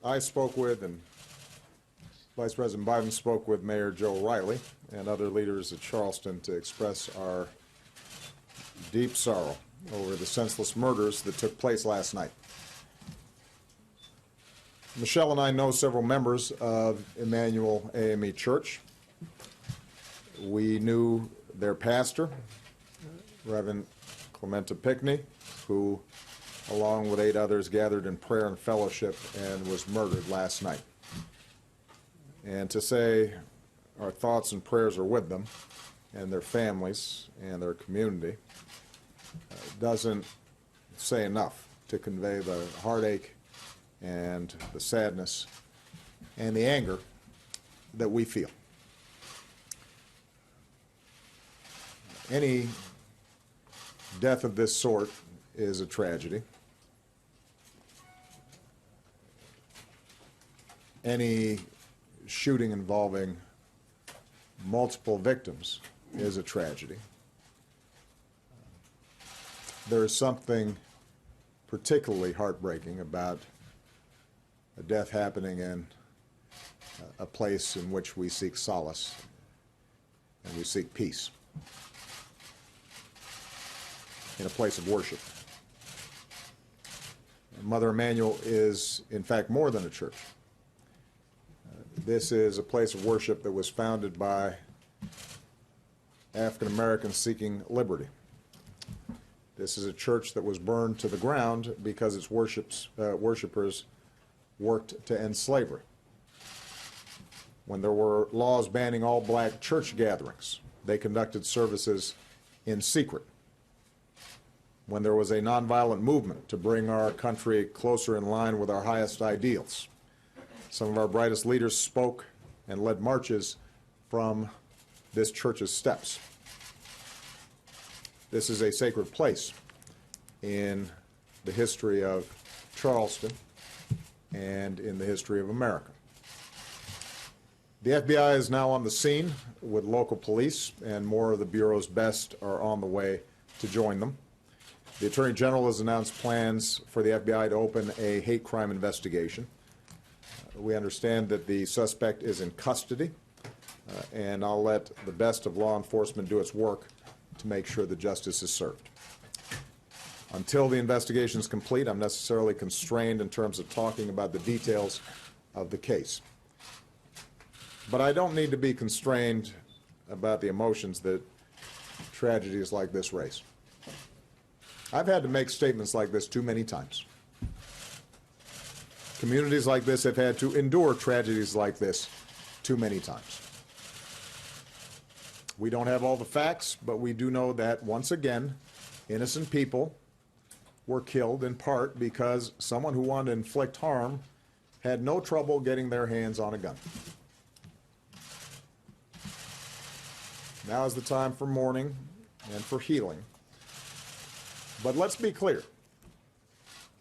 I spoke with, and Vice President Biden spoke with Mayor Joe Riley and other leaders at Charleston to express our deep sorrow over the senseless murders that took place last night. Michelle and I know several members of Emmanuel AME Church. We knew their pastor, Reverend Clementa Pinckney, who, along with 8 others, gathered in prayer and fellowship and was murdered last night. And to say our thoughts and prayers are with them and their families and their community doesn't say enough to convey the heartache and the sadness and the anger that we feel. Any death of this sort is a tragedy. Any shooting involving multiple victims is a tragedy. There is something particularly heartbreaking about a death happening in a place in which we seek solace and we seek peace, in a place of worship. Mother Emanuel is, in fact, more than a church. This is a place of worship that was founded by African Americans seeking liberty. This is a church that was burned to the ground because its worshipers worked to end slavery. When there were laws banning all black church gatherings, they conducted services in secret. When there was a nonviolent movement to bring our country closer in line with our highest ideals, some of our brightest leaders spoke and led marches from this church's steps. This is a sacred place in the history of Charleston and in the history of America. The FBI is now on the scene with local police, and more of the Bureau's best are on the way to join them. The Attorney General has announced plans for the FBI to open a hate crime investigation. We understand that the suspect is in custody, and I'll let the best of law enforcement do its work to make sure that justice is served. Until the investigation is complete, I'm necessarily constrained in terms of talking about the details of the case. But I don't need to be constrained about the emotions that tragedies like this raise. I've had to make statements like this too many times. Communities like this have had to endure tragedies like this too many times. We don't have all the facts, but we do know that, once again, innocent people were killed in part because someone who wanted to inflict harm had no trouble getting their hands on a gun. Now is the time for mourning and for healing. But let's be clear.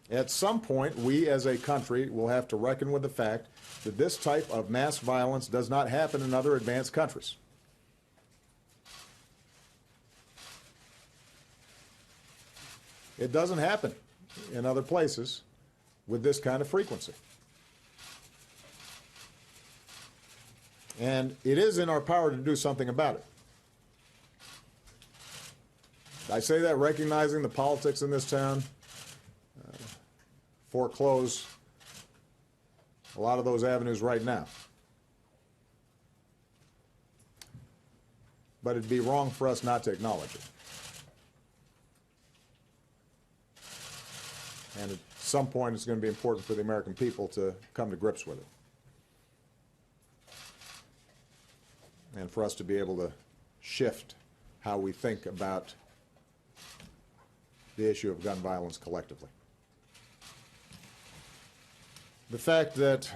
At some point, we as a country will have to reckon with the fact that this type of mass violence does not happen in other advanced countries. It doesn't happen in other places with this kind of frequency. And it is in our power to do something about it. I say that recognizing the politics in this town foreclose a lot of those avenues right now. But it'd be wrong for us not to acknowledge it. And at some point, it's going to be important for the American people to come to grips with it. And for us to be able to shift how we think about the issue of gun violence collectively. The fact that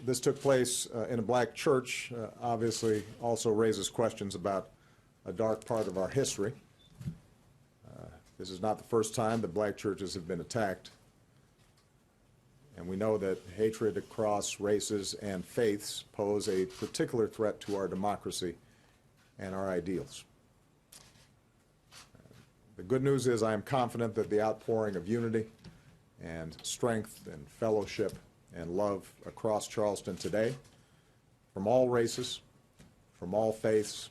this took place in a black church obviously also raises questions about a dark part of our history. This is not the first time that black churches have been attacked. And we know that hatred across races and faiths pose a particular threat to our democracy and our ideals. The good news is I am confident that the outpouring of unity and strength and fellowship and love across Charleston today, from all races, from all faiths,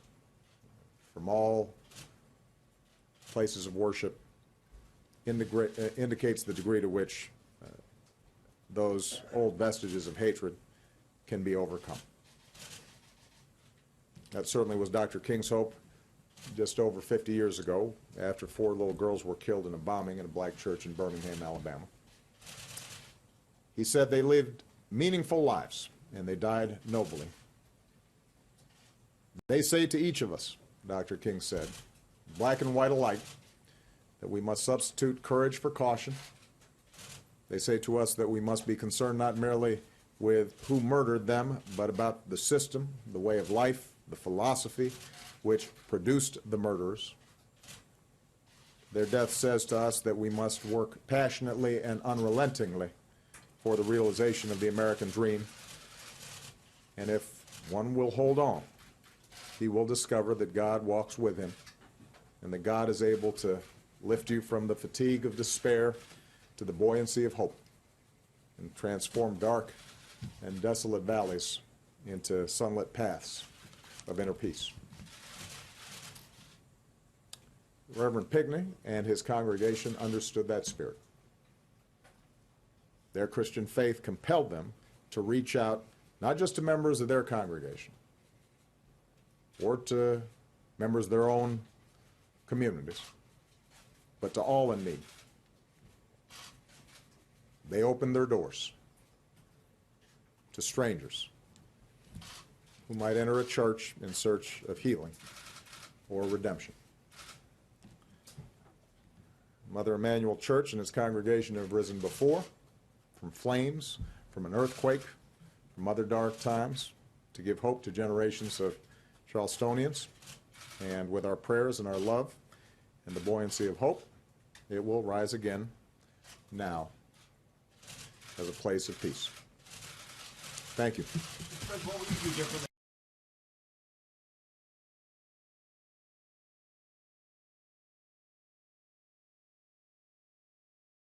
from all places of worship, indicates the degree to which those old vestiges of hatred can be overcome. That certainly was Dr. King's hope just over 50 years ago, after 4 little girls were killed in a bombing in a black church in Birmingham, Alabama. He said they lived meaningful lives and they died nobly. They say to each of us, Dr. King said, black and white alike, that we must substitute courage for caution. They say to us that we must be concerned not merely with who murdered them, but about the system, the way of life, the philosophy which produced the murderers. Their death says to us that we must work passionately and unrelentingly for the realization of the American dream. And if one will hold on, he will discover that God walks with him and that God is able to lift you from the fatigue of despair to the buoyancy of hope and transform dark and desolate valleys into sunlit paths of inner peace. Reverend Pinckney and his congregation understood that spirit. Their Christian faith compelled them to reach out not just to members of their congregation or to members of their own communities, but to all in need. They opened their doors to strangers who might enter a church in search of healing or redemption. Mother Emanuel Church and its congregation have risen before, from flames, from an earthquake, from other dark times, to give hope to generations of Charlestonians. And with our prayers and our love and the buoyancy of hope, it will rise again now as a place of peace. Thank you. What would you do differently?